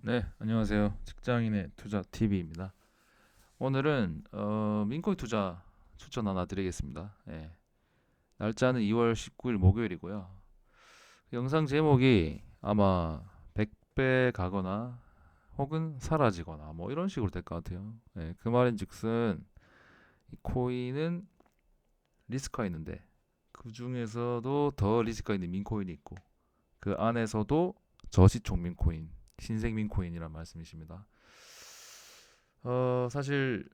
네, 안녕하세요. 직장인의 투자 TV입니다. 오늘은 민코인 투자 추천 하나 드리겠습니다. 예, 날짜는 2월 19일 목요일이고요. 영상 제목이 아마 100배 가거나 혹은 사라지거나 뭐 이런 식으로 될 것 같아요. 예, 그 말인즉슨 이 코인은 리스크가 있는데 그 중에서도 더 리스크가 있는 민코인이 있고 그 안에서도 저시총 민코인, 신생 민코인이란 말씀이십니다. 사실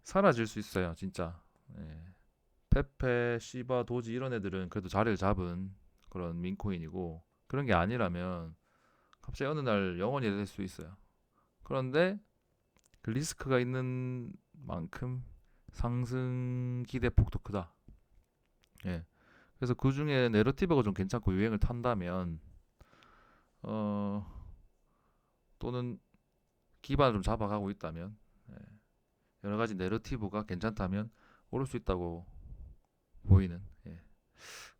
사라질 수 있어요, 진짜. 예. 페페, 시바, 도지 이런 애들은 그래도 자리를 잡은 그런 민코인이고 그런 게 아니라면 갑자기 어느 날 영원히 될 수 있어요. 그런데 그 리스크가 있는 만큼 상승 기대폭도 크다. 예. 그래서 그 중에 내러티브가 좀 괜찮고 유행을 탄다면 어 또는 기반을 좀 잡아가고 있다면 예. 여러 가지 내러티브가 괜찮다면 오를 수 있다고 보이는. 예.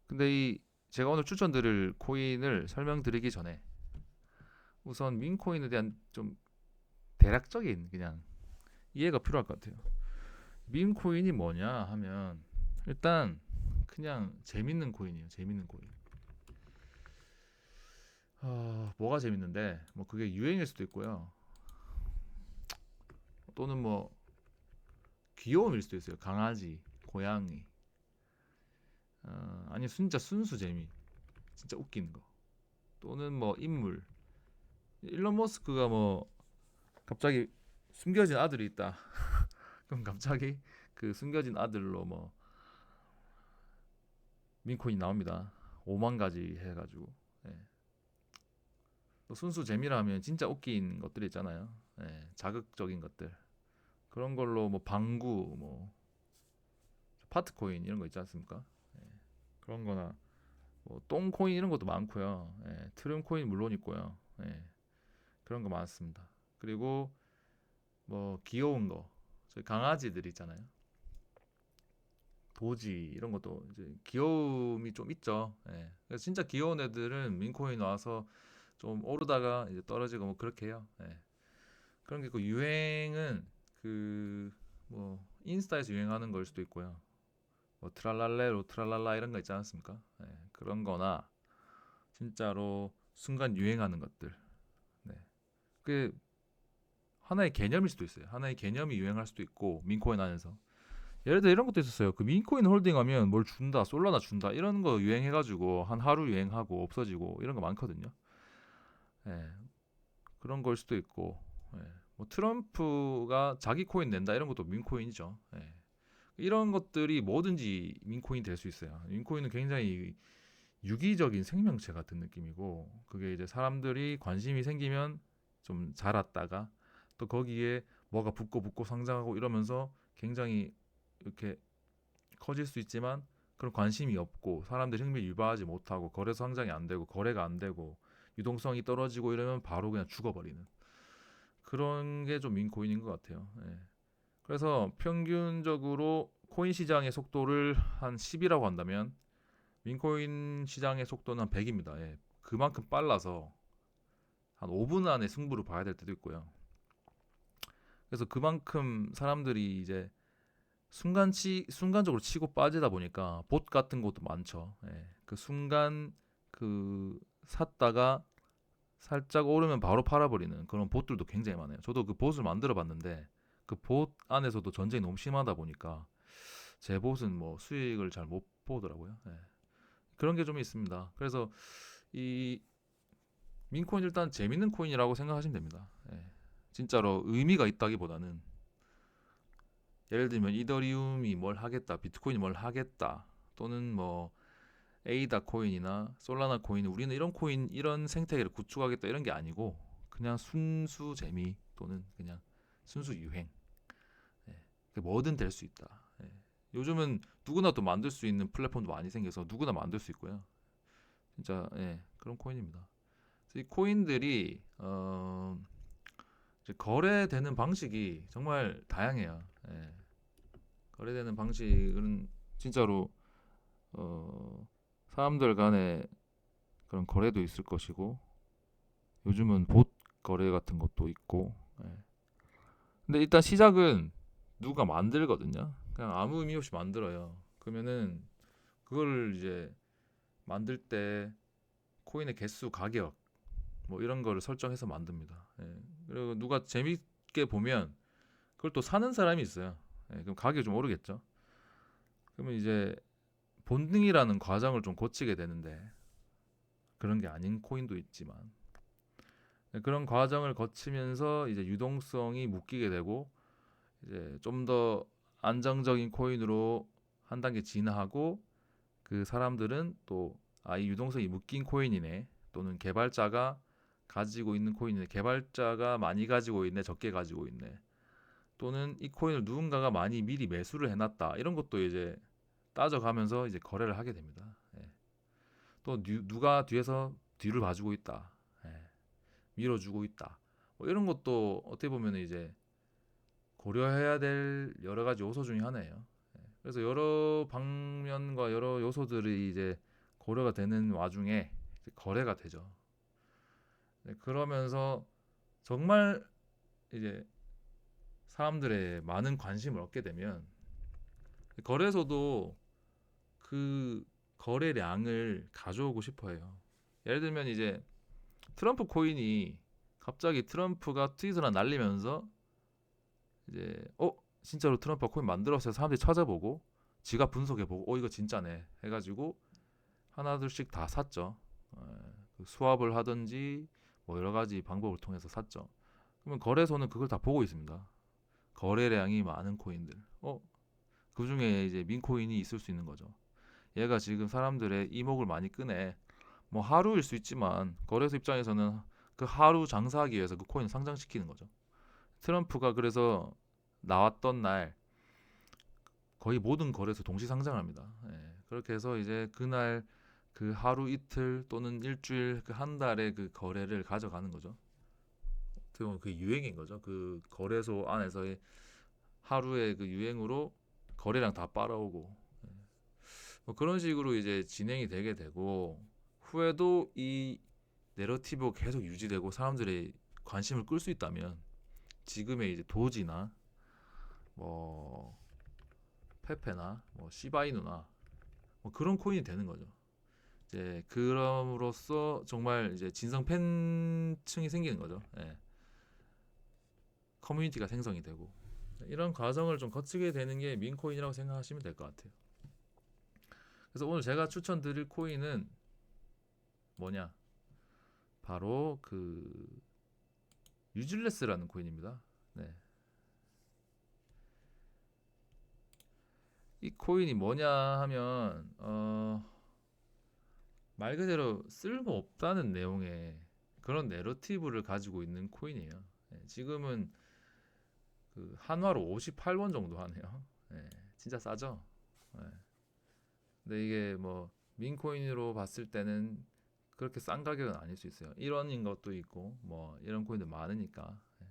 근데 이 제가 오늘 추천드릴 코인을 설명드리기 전에 우선 민코인에 대한 좀 대략적인 그냥 이해가 필요할 것 같아요. 민코인이 뭐냐 하면 일단 그냥 재밌는 코인이에요. 재밌는 코인. 뭐가 재밌는데 뭐 그게 유행일 수도 있고요. 또는 뭐 귀여움일 수도 있어요. 강아지, 고양이. 아니 진짜 순수 재미. 진짜 웃기는 거. 또는 뭐 인물. 일론 머스크가 뭐 갑자기 숨겨진 아들이 있다. 그럼 갑자기 그 숨겨진 아들로 뭐 민코인 나옵니다. 5만 가지 해가지고. 예. 또 순수 재미라면 진짜 웃긴 것들 있잖아요. 예. 자극적인 것들. 그런 걸로 뭐 방구, 뭐 파트코인 이런 거 있지 않습니까? 예. 그런 거나 뭐 똥코인 이런 것도 많고요. 예. 트름코인 물론 있고요. 예. 그런 거 많습니다. 그리고 뭐 귀여운 거. 저희 강아지들 있잖아요. 도지 이런 것도 이제 귀여움이 좀 있죠. 예. 그래서 진짜 귀여운 애들은 민코인 와서 좀 오르다가 이제 떨어지고 뭐 그렇게 해요. 예. 그런 게 있고 유행은 그 뭐 인스타에서 유행하는 걸 수도 있고요. 뭐 트랄랄레로 트랄랄라 이런 거 있지 않습니까? 예. 그런 거나 진짜로 순간 유행하는 것들. 네. 그 하나의 개념일 수도 있어요. 하나의 개념이 유행할 수도 있고 민코인 안에서 예를 들어 이런 것도 있었어요. 그 민코인 홀딩하면 뭘 준다, 솔라나 준다 이런 거 유행해가지고 한 하루 유행하고 없어지고 이런 거 많거든요. 예, 그런 걸 수도 있고, 예, 뭐 트럼프가 자기 코인 낸다 이런 것도 민코인이죠. 예. 이런 것들이 뭐든지 민코인 될 수 있어요. 민코인은 굉장히 유기적인 생명체 같은 느낌이고, 그게 이제 사람들이 관심이 생기면 좀 자랐다가 또 거기에 뭐가 붙고 성장하고 이러면서 굉장히 이렇게 커질 수 있지만 그런 관심이 없고 사람들이 흥미를 유발하지 못하고 거래소 상장이 안 되고 거래가 안 되고 유동성이 떨어지고 이러면 바로 그냥 죽어버리는 그런 게 좀 민코인인 것 같아요. 예. 그래서 평균적으로 코인 시장의 속도를 한 10이라고 한다면 민코인 시장의 속도는 한 100입니다. 예. 그만큼 빨라서 한 5분 안에 승부를 봐야 될 때도 있고요. 그래서 그만큼 사람들이 이제 순간적으로 치고 빠지다 보니까 봇 같은 것도 많죠. 예. 그 순간 그 샀다가 살짝 오르면 바로 팔아버리는 그런 봇들도 굉장히 많아요. 저도 그 봇을 만들어 봤는데 그 봇 안에서도 전쟁이 너무 심하다 보니까 제 봇은 뭐 수익을 잘 못 보더라고요. 예. 그런 게 좀 있습니다. 그래서 이 민코인 일단 재밌는 코인이라고 생각하시면 됩니다. 예. 진짜로 의미가 있다기보다는 예를 들면 이더리움이 뭘 하겠다, 비트코인이 뭘 하겠다, 또는 뭐 에이다 코인이나 솔라나 코인, 우리는 이런 코인, 이런 생태계를 구축하겠다 이런 게 아니고 그냥 순수 재미 또는 그냥 순수 유행. 예. 뭐든 될 수 있다. 예. 요즘은 누구나 또 만들 수 있는 플랫폼도 많이 생겨서 누구나 만들 수 있고요. 진짜 예, 그런 코인입니다. 이 코인들이 이제 거래되는 방식이 정말 다양해요. 예. 거래되는 방식은 진짜로 어, 사람들 간에 그런 거래도 있을 것이고 요즘은 봇 거래 같은 것도 있고. 예. 근데 일단 시작은 누가 만들거든요. 그냥 아무 의미 없이 만들어요. 그러면은 그걸 이제 만들 때 코인의 개수, 가격 뭐 이런 거를 설정해서 만듭니다. 예. 그리고 누가 재밌게 보면 그걸 또 사는 사람이 있어요. 예. 그럼 가격이 좀 오르겠죠. 그러면 이제 본능이라는 과정을 좀 거치게 되는데 그런 게 아닌 코인도 있지만 그런 과정을 거치면서 이제 유동성이 묶이게 되고 이제 좀 더 안정적인 코인으로 한 단계 진화하고 그 사람들은 또 이 유동성이 묶인 코인이네 또는 개발자가 가지고 있는 코인이네 개발자가 많이 가지고 있네 적게 가지고 있네 또는 이 코인을 누군가가 많이 미리 매수를 해놨다 이런 것도 이제 따져가면서 이제 거래를 하게 됩니다. 예. 또 누가 뒤에서 뒤를 봐주고 있다. 예. 밀어주고 있다. 뭐 이런 것도 어떻게 보면 이제 고려해야 될 여러 가지 요소 중에 하나예요. 예. 그래서 여러 방면과 여러 요소들이 이제 고려가 되는 와중에 이제 거래가 되죠. 네, 그러면서 정말 이제 사람들의 많은 관심을 얻게 되면 거래소도 그 거래량을 가져오고 싶어 해요. 예를 들면 이제 트럼프 코인이 갑자기 트럼프가 트윗을 날리면서 이제 진짜로 트럼프가 코인 만들었어요. 사람들이 찾아보고 지가 분석해보고 이거 진짜네 해가지고 하나둘씩 다 샀죠. 그 수합을 하든지 뭐 여러 가지 방법을 통해서 샀죠. 그러면 거래소는 그걸 다 보고 있습니다. 거래량이 많은 코인들. 그 중에 이제 민코인이 있을 수 있는 거죠. 얘가 지금 사람들의 이목을 많이 끄네. 뭐 하루일 수 있지만 거래소 입장에서는 그 하루 장사하기 위해서 그 코인을 상장시키는 거죠. 트럼프가 그래서 나왔던 날 거의 모든 거래소 동시 상장합니다. 예, 그렇게 해서 이제 그날 그 하루 이틀 또는 일주일 그 한 달의 그 거래를 가져가는 거죠. 어떻게 보면 그 유행인 거죠. 그 거래소 안에서의 하루의 그 유행으로 거래량 다 빨아오고 뭐 그런 식으로 이제 진행이 되게 되고 후에도 이 내러티브가 계속 유지되고 사람들의 관심을 끌 수 있다면 지금의 이제 도지나 뭐 페페나 뭐 시바이누나 뭐 그런 코인이 되는 거죠. 이제 그럼으로써 정말 이제 진성 팬층이 생기는 거죠. 예. 커뮤니티가 생성이 되고 이런 과정을 좀 거치게 되는 게 민코인이라고 생각하시면 될 것 같아요. 그래서 오늘 제가 추천드릴 코인은 뭐냐? 바로 그 유질레스라는 코인입니다. 네. 이 코인이 뭐냐 하면 말 그대로 쓸모없다는 내용의 그런 내러티브를 가지고 있는 코인이에요. 네, 지금은 그 한화로 58원 정도 하네요. 네, 진짜 싸죠. 네. 근데 이게 뭐 민코인으로 봤을 때는 그렇게 싼 가격은 아닐 수 있어요. 1원인 것도 있고 뭐 이런 코인들 많으니까. 네.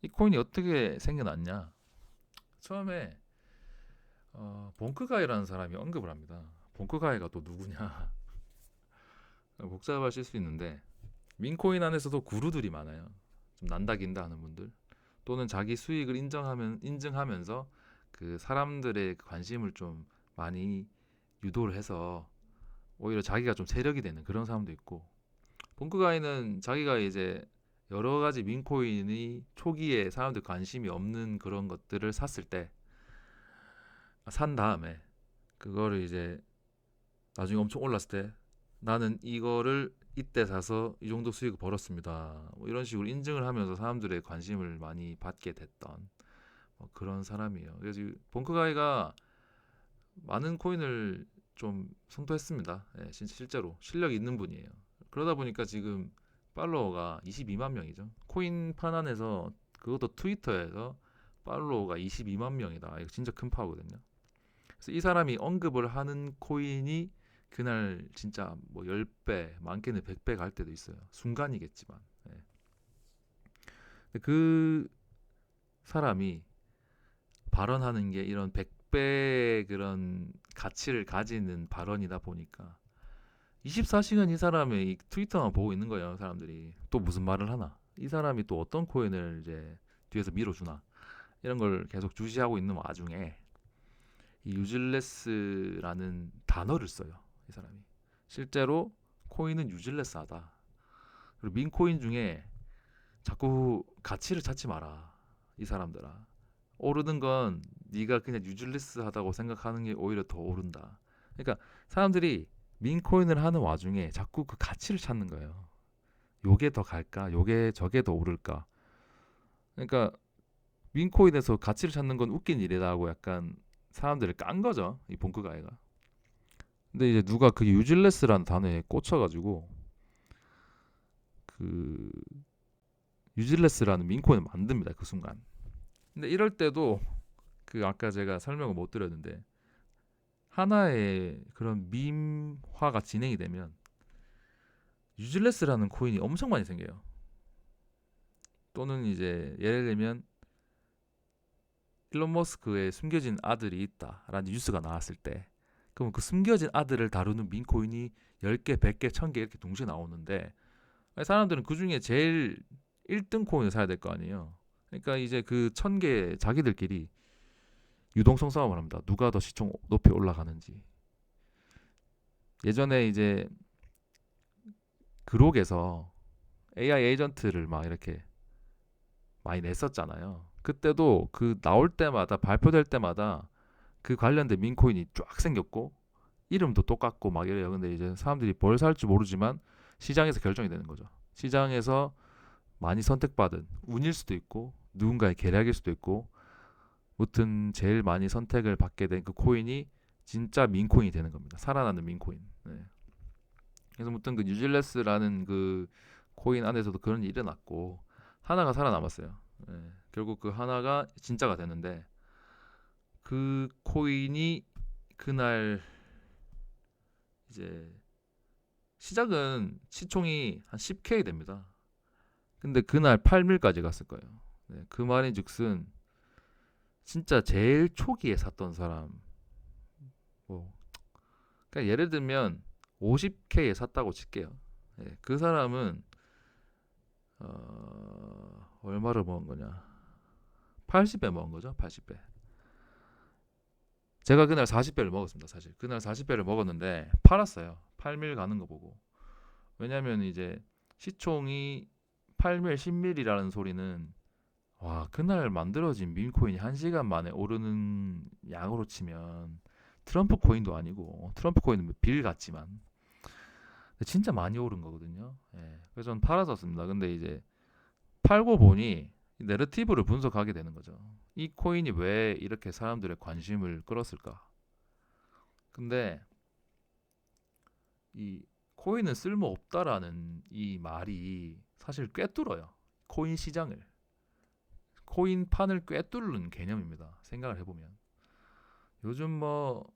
이 코인이 어떻게 생겨났냐? 처음에 봉크가이라는 사람이 언급을 합니다. 봉크가이가 또 누구냐? 복잡하실 수 있는데 민코인 안에서도 구루들이 많아요. 좀 난다긴다 하는 분들 또는 자기 수익을 인증하면서 그 사람들의 관심을 좀 많이 유도를 해서 오히려 자기가 좀 세력이 되는 그런 사람도 있고 봉크가이는 자기가 이제 여러 가지 민코인이 초기에 사람들 관심이 없는 그런 것들을 샀을 때 산 다음에 그거를 이제 나중에 엄청 올랐을 때 나는 이거를 이때 사서 이 정도 수익을 벌었습니다. 뭐 이런 식으로 인증을 하면서 사람들의 관심을 많이 받게 됐던 뭐 그런 사람이에요. 그래서 봉크가이가 많은 코인을 좀 선도했습니다. 예, 진짜 실제로 실력 있는 분이에요. 그러다 보니까 지금 팔로워가 22만 명이죠. 코인판 안에서 그것도 트위터에서 팔로워가 22만 명이다. 이거 진짜 큰 파워거든요. 그래서 이 사람이 언급을 하는 코인이 그날 진짜 뭐 10배, 많게는 100배 갈 때도 있어요. 순간이겠지만. 예. 그 사람이 발언하는 게 이런 100배 그런 가치를 가지는 발언이다 보니까 24시간 이 사람의 이 트위터만 보고 있는 거예요. 사람들이 또 무슨 말을 하나. 이 사람이 또 어떤 코인을 이제 뒤에서 밀어주나 이런 걸 계속 주시하고 있는 와중에 이 유질레스라는 단어를 써요. 이 사람이 실제로 코인은 유질레스하다. 그리고 민코인 중에 자꾸 가치를 찾지 마라. 이 사람들아. 오르는 건 네가 그냥 유질리스하다고 생각하는 게 오히려 더 오른다. 그러니까 사람들이 민코인을 하는 와중에 자꾸 그 가치를 찾는 거예요. 요게 더 갈까? 요게 저게 더 오를까? 그러니까 민코인에서 가치를 찾는 건 웃긴 일이다 하고 약간 사람들을 깐 거죠. 이 본크가이가. 근데 이제 누가 그 유질레스라는 단어에 꽂혀가지고 그 유질레스라는 민코인을 만듭니다. 그 순간. 근데 이럴 때도 그 아까 제가 설명을 못 드렸는데 하나의 그런 밈화가 진행이 되면 유질레스라는 코인이 엄청 많이 생겨요. 또는 이제 예를 들면 일론 머스크의 숨겨진 아들이 있다라는 뉴스가 나왔을 때 그럼 그 숨겨진 아들을 다루는 밈코인이 10개, 100개, 1000개 이렇게 동시에 나오는데 사람들은 그 중에 제일 1등 코인을 사야 될 거 아니에요. 그러니까 이제 그 1000개 자기들끼리 유동성 싸움을 합니다. 누가 더 시총 높이 올라가는지. 예전에 이제 그록에서 AI 에이전트를 막 이렇게 많이 냈었잖아요. 그때도 그 나올 때마다 발표될 때마다 그 관련된 민코인이 쫙 생겼고 이름도 똑같고 막 이래요. 근데 이제 사람들이 뭘 살지 모르지만 시장에서 결정이 되는 거죠. 시장에서 많이 선택받은 운일 수도 있고 누군가의 계략일 수도 있고 무튼 제일 많이 선택을 받게 된 그 코인이 진짜 민코인이 되는 겁니다. 살아나는 민코인. 네. 그래서 무튼 그 뉴질레스라는 그 코인 안에서도 그런 일이 일어났고 하나가 살아남았어요. 네. 결국 그 하나가 진짜가 되는데 그 코인이 그날 이제 시작은 시총이 한 10K 됩니다. 근데 그날 8밀까지 갔을 거예요. 네. 그 말인즉슨 진짜 제일 초기에 샀던 사람 뭐 그러니까 예를 들면 50K에 샀다고 칠게요. 네. 그 사람은 얼마를 먹은 거냐? 80배 먹은 거죠. 80배. 제가 그날 40배를 먹었습니다. 사실 그날 40배를 먹었는데 팔았어요. 8밀 가는 거 보고. 왜냐면 이제 시총이 8밀, 10밀이라는 소리는 와 그날 만들어진 밈코인이 1시간 만에 오르는 양으로 치면 트럼프 코인도 아니고 트럼프 코인은 빌 같지만 진짜 많이 오른 거거든요. 예. 그래서 저는 팔았었습니다. 근데 이제 팔고 보니 내러티브를 분석하게 되는 거죠. 이 코인이 왜 이렇게 사람들의 관심을 끌었을까? 근데 이 코인은 쓸모 없다라는 이 말이 사실 꿰뚫어요. 코인 시장을. 코인 판을 꿰뚫는 개념입니다. 생각을 해보면. 요즘 뭐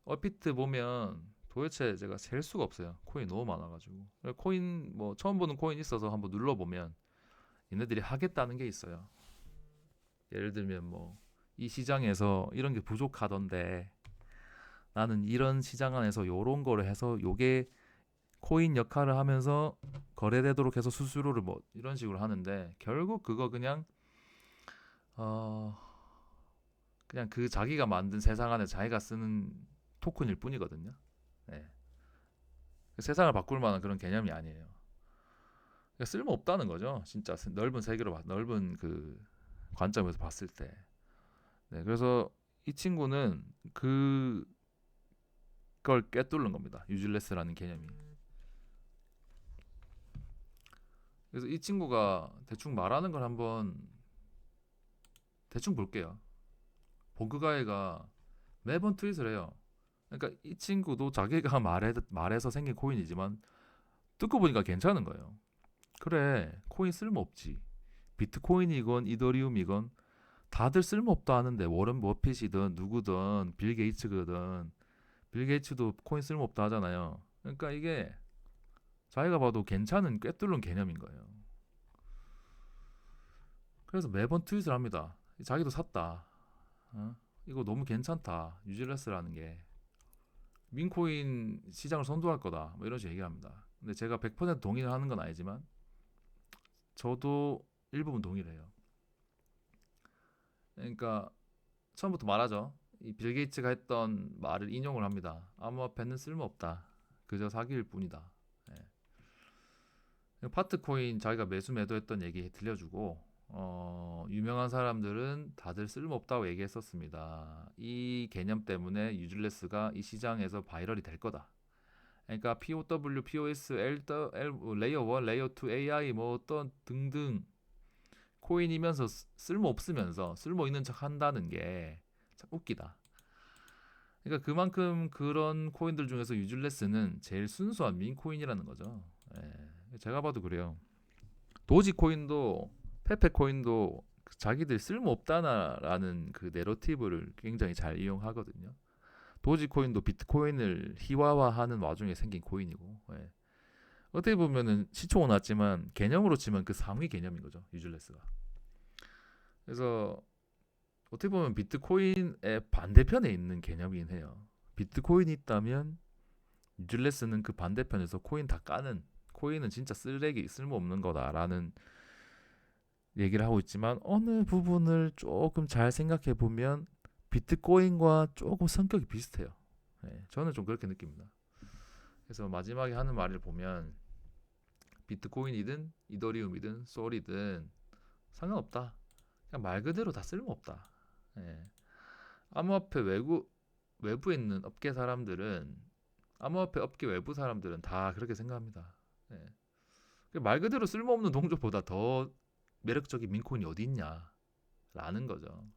얼핏 보면 도대체 제가 셀 수가 없어요. 코인 너무 많아가지고. 코인 뭐 처음 보는 코인 있어서 한번 눌러보면 얘네들이 하겠다는 게 있어요. 예를 들면 뭐 이 시장에서 이런 게 부족하던데 나는 이런 시장 안에서 요런 거를 해서 요게 코인 역할을 하면서 거래되도록 해서 수수료를 뭐 이런 식으로 하는데 결국 그거 어 그냥 그 자기가 만든 세상 안에 자기가 쓰는 토큰일 뿐이거든요. 네. 세상을 바꿀 만한 그런 개념이 아니에요. 그러니까 쓸모 없다는 거죠. 진짜 넓은 세계로 넓은 그 관점에서 봤을 때. 네, 그래서 이 친구는 그걸 꿰뚫는 겁니다. 유질레스라는 개념이. 그래서 이 친구가 대충 말하는 걸 한번 대충 볼게요. 본그가이가 매번 트윗을 해요. 그러니까 이 친구도 자기가 말해서 생긴 코인이지만 듣고 보니까 괜찮은 거예요. 그래, 코인 쓸모없지. 비트코인이건 이더리움이건 다들 쓸모없다 하는데 워런 버핏이든 누구든 빌 게이츠거든 빌 게이츠도 코인 쓸모없다 하잖아요. 그러니까 이게 자기가 봐도 괜찮은 꿰뚫는 개념인 거예요. 그래서 매번 트윗을 합니다. 자기도 샀다. 어? 이거 너무 괜찮다. 유질레스라는 게 민코인 시장을 선도할 거다. 뭐 이런 식으로 얘기합니다. 근데 제가 100% 동의를 하는 건 아니지만 저도 일부분 동의를 해요. 그러니까 처음부터 말하죠. 이 빌 게이츠가 했던 말을 인용을 합니다. 암호화폐는 쓸모없다. 그저 사기일 뿐이다. 파트 코인 자기가 매수 매도했던 얘기 들려주고 유명한 사람들은 다들 쓸모없다고 얘기했었습니다. 이 개념 때문에 유즐레스가 이 시장에서 바이럴이 될 거다. 그러니까 POW, POS, 레이어 1, 레이어 2, AI 뭐 어떤 등등 코인이면서 쓸모 없으면서 쓸모 있는 척 한다는 게 참 웃기다. 그러니까 그만큼 그런 코인들 중에서 유즐레스는 제일 순수한 민 코인이라는 거죠. 제가 봐도 그래요. 도지 코인도 페페 코인도 자기들 쓸모 없다라는 그 내러티브를 굉장히 잘 이용하거든요. 도지 코인도 비트코인을 희화화하는 와중에 생긴 코인이고, 어떻게 보면은 시총은 낮지만 개념으로 치면 그 상위 개념인 거죠, 유즐레스가. 그래서 어떻게 보면 비트코인의 반대편에 있는 개념이긴 해요. 비트코인이 있다면 유즐레스는 그 반대편에서 코인 다 까는, 코인은 진짜 쓰레기 쓸모없는 거다라는 얘기를 하고 있지만, 어느 부분을 조금 잘 생각해 보면 비트코인과 조금 성격이 비슷해요. 저는 좀 그렇게 느낍니다. 그래서 마지막에 하는 말을 보면 비트코인이든 이더리움이든 솔이든 상관없다. 그냥 말 그대로 다 쓸모없다. 암호화폐 외부에 있는 업계 사람들은, 암호화폐 업계 외부 사람들은 다 그렇게 생각합니다. 말 그대로 쓸모없는 동족보다 더 매력적인 민코인이 어디 있냐라는 거죠.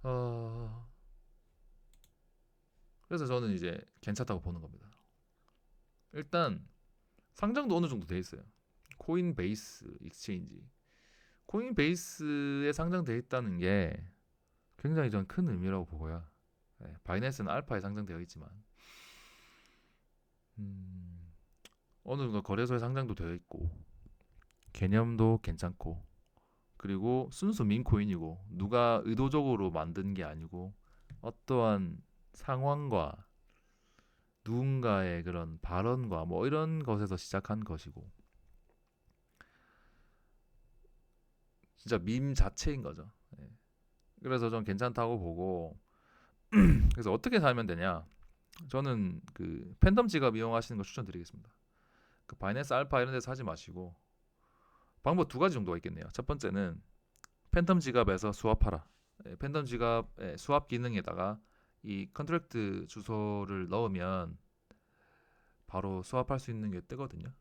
어, 그래서 저는 이제 괜찮다고 보는 겁니다. 일단 상장도 어느 정도 돼 있어요. 코인베이스 익스체인지. 코인베이스에 상장돼 있다는 게 굉장히 전 큰 의미라고 보고요. 바이낸스는 알파에 상장되어 있지만 어느 정도 거래소에 상장도 되어 있고 개념도 괜찮고, 그리고 순수 민코인이고 누가 의도적으로 만든 게 아니고 어떠한 상황과 누군가의 그런 발언과 뭐 이런 것에서 시작한 것이고 진짜 밈 자체인 거죠. 그래서 전 괜찮다고 보고, 그래서 어떻게 살면 되냐? 저는 그 팬덤 지갑 이용하시는 거 추천드리겠습니다. 그 바이낸스 알파 이런 데서 하지 마시고 방법 두 가지 정도가 있겠네요. 첫 번째는 팬덤 지갑에서 수합하라. 팬덤 지갑의 수합 기능에다가 이 컨트랙트 주소를 넣으면 바로 수합할 수 있는 게 뜨거든요.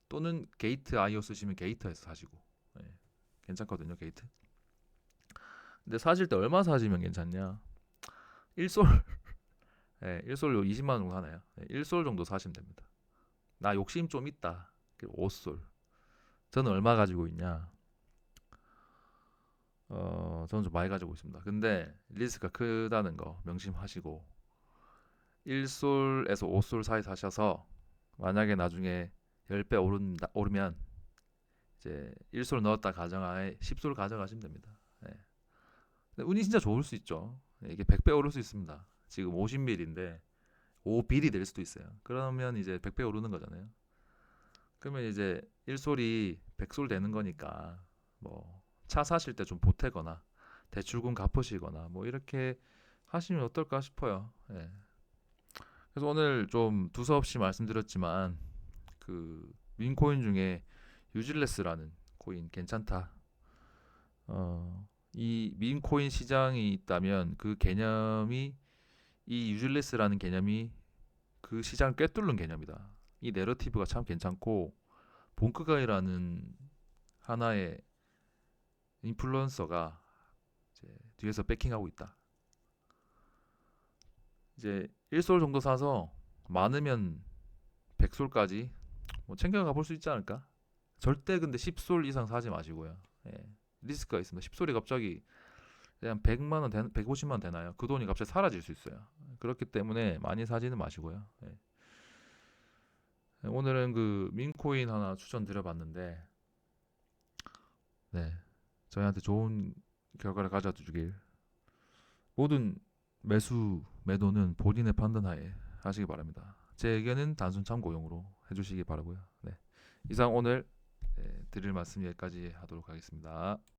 또는 게이트 IO 쓰시면 게이트에서 사시고, 괜찮거든요, 게이트. 근데 사실 때 얼마 사시면 괜찮냐? 1솔 1솔 20만 원 정도 하나요? 1솔 정도 사시면 됩니다. 나 욕심 좀 있다. 5솔. 저는 얼마 가지고 있냐? 저는 좀 많이 가지고 있습니다. 근데 리스크가 크다는 거 명심하시고 1솔에서 5솔 사이 사셔서 만약에 나중에 10배 오르면 이제 1솔 넣었다 가정하에 10솔 가져가시면 됩니다. 근데 운이 진짜 좋을 수 있죠. 이게 100배 오를 수 있습니다. 지금 50밀인데 5빌이 될 수도 있어요. 그러면 이제 100배 오르는 거잖아요. 그러면 이제 1솔이 100솔 되는 거니까 뭐 차 사실 때 좀 보태거나 대출금 갚으시거나 뭐 이렇게 하시면 어떨까 싶어요. 그래서 오늘 좀 두서없이 말씀드렸지만 그 윈코인 중에 유질레스라는 코인 괜찮다. 이 민코인 시장이 있다면 그 개념이, 이 유질레스라는 개념이 그 시장을 꿰뚫는 개념이다. 이 내러티브가 참 괜찮고 본크가이라는 하나의 인플루언서가 이제 뒤에서 백킹하고 있다. 이제 1솔 정도 사서 많으면 100솔까지 뭐 챙겨가 볼 수 있지 않을까? 절대 근데 10솔 이상 사지 마시고요. 리스크가 있습니다. 10솔이 갑자기 그냥 100만 원, 150만 원 되나요? 그 돈이 갑자기 사라질 수 있어요. 그렇기 때문에 많이 사지는 마시고요. 오늘은 그 민코인 하나 추천드려봤는데, 저희한테 좋은 결과를 가져주길. 모든 매수, 매도는 본인의 판단하에 하시기 바랍니다. 제 의견은 단순 참고용으로 해주시기 바라고요. 이상 오늘 드릴 말씀 여기까지 하도록 하겠습니다.